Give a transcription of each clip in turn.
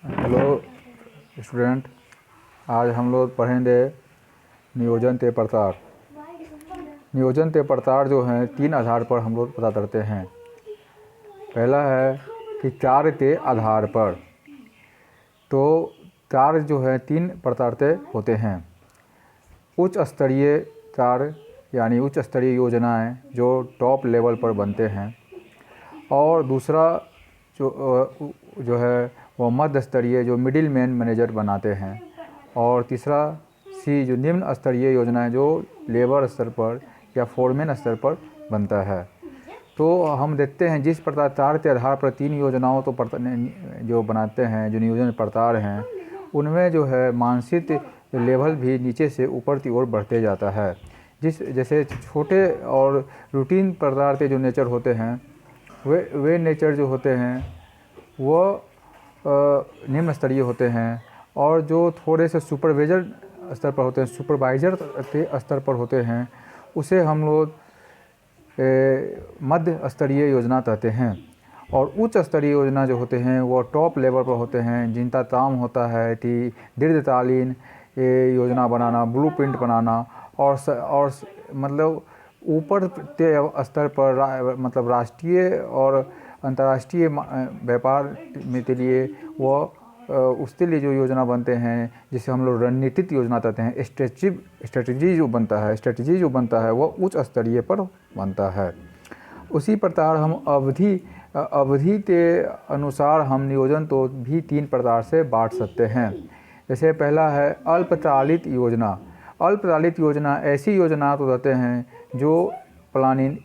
Hello student, आज हम लोग पढ़ेंगे नियोजन ते प्रतार। नियोजन ते प्रतार जो हैं 3 आधार पर हम लोग पता करते हैं। पहला है कि कार्य के आधार पर। तो कार्य जो है 3 प्रकार के होते हैं। उच्च स्तरीय कार्य यानी उच्च स्तरीय योजनाएं जो टॉप लेवल पर बनते हैं, और दूसरा जो है वो मध्य स्तरीय जो मिडिल मैन मैनेजर बनाते हैं, और तीसरा सी जो निम्न स्तरीय योजनाएं जो लेबर स्तर पर या फोरमैन स्तर पर बनता है। तो हम देखते हैं जिस प्रकार कार्य के आधार पर 3 योजनाओं तो जो बनाते हैं, जो नियोजन प्रकार हैं, उनमें जो है मानसिक लेवल भी नीचे से ऊपर की ओर बढ़ते जाता है। जैसे छोटे और रूटीन प्रकार के जो नेचर होते हैं वे नेचर जो होते हैं वो निम्न स्तरीय होते हैं, और जो थोड़े से सुपरवाइजर स्तर पर होते हैं, सुपरवाइजर के स्तर पर होते हैं, उसे हम लोग मध्य स्तरीय योजना कहते हैं। और उच्च स्तरीय योजना जो होते हैं वो टॉप लेवल पर होते हैं, जिनका काम होता है कि दीर्घकालीन योजना बनाना, ब्लूप्रिंट बनाना, और मतलब ऊपर के स्तर पर मतलब राष्ट्रीय और अंतर्राष्ट्रीय व्यापार में के लिए वो उसके लिए जो योजना बनते हैं, जिसे हम लोग रणनीतिक योजना कहते हैं। स्ट्रेटजी जो बनता है वो उच्च स्तरीय पर बनता है। उसी प्रकार हम अवधि के अनुसार हम नियोजन तो भी 3 प्रकार से बांट सकते हैं। जैसे पहला है अल्पकालिक योजना। अल्पकालिक योजना ऐसी योजना तो कहते हैं जो प्लानिंग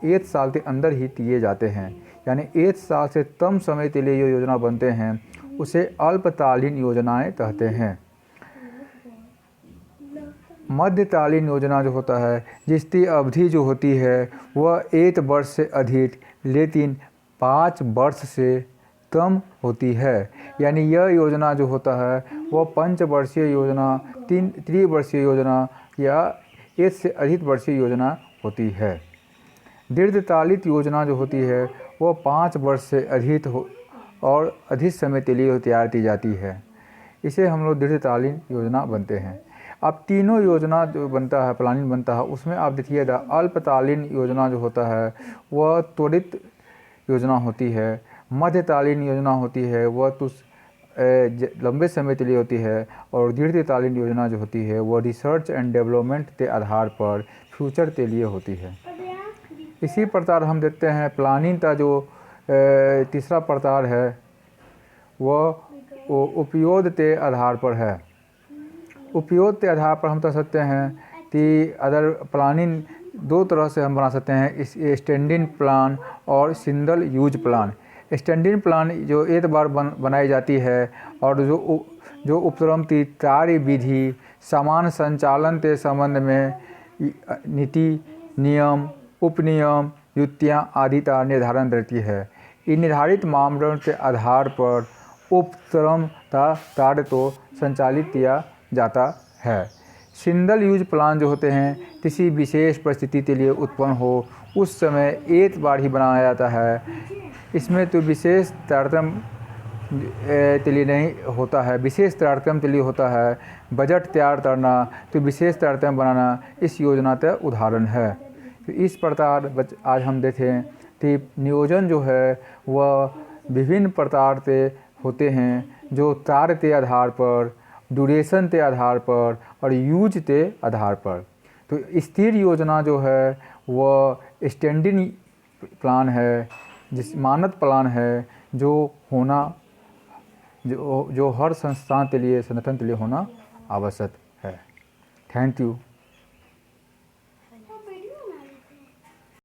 1 साल के अंदर ही किए जाते हैं, यानी 1 साल से कम समय के लिए जो योजना बनते हैं उसे अल्पकालीन योजनाएं कहते हैं। मध्यकालीन योजना जो होता है, जिसकी अवधि जो होती है वह 1 वर्ष से अधिक लेकिन 5 वर्ष से कम होती है, यानी यह योजना जो होता है वह पंचवर्षीय योजना, 3 वर्षीय योजना या 1 से अधिक वर्षीय योजना होती है। दीर्घकालिक योजना जो होती है वह 5 वर्ष से अधिक और अधिक समय के लिए तैयार की जाती है। इसे हम लोग दीर्घकालीन योजना बनते हैं। अब तीनों योजना जो बनता है, प्लानिंग बनता है, उसमें आप देखिएगा अल्पकालीन योजना जो होता है वह त्वरित योजना होती है। मध्यकालीन योजना होती है वह तो लंबे समय के लिए होती है, और दीर्घकालीन योजना जो होती है वह रिसर्च एंड डेवलपमेंट के आधार पर फ्यूचर के लिए होती है। इसी प्रकार हम देखते हैं प्लानिंग का जो तीसरा प्रकार है वह उपयोग के आधार पर है। उपयोग के आधार पर हम कह सकते हैं कि अगर प्लानिंग 2 तरह से हम बना सकते हैं, स्टैंडिंग प्लान और single use plan. Standing plan जो एक बार बनाई जाती है, और जो उपक्रम की कार्य विधि समान संचालन के संबंध में नीति, नियम, उपनियम, युक्तियाँ आदि का निर्धारण करती है। इन निर्धारित मापदंड के आधार पर उपक्रम का कार्य को संचालित किया जाता है। सिंगल यूज प्लान जो होते हैं किसी विशेष परिस्थिति के लिए उत्पन्न हो उस समय एक बार ही बनाया जाता है। इसमें तो विशेष तारतम्य के लिए नहीं होता है, विशेष तारतम्य के लिए होता है। बजट तैयार करना तो विशेष तारतम्य बनाना इस योजना का उदाहरण है। तो इस प्रकार आज हम देखें कि नियोजन जो है वह विभिन्न प्रकार के होते हैं, जो कार्य के आधार पर, ड्यूरेशन के आधार पर और यूज के आधार पर। तो स्थिर योजना जो है वह स्टैंडिंग प्लान है, मानक प्लान है, जो हर संस्थान के लिए, संगठन के लिए होना आवश्यक है। Thank you.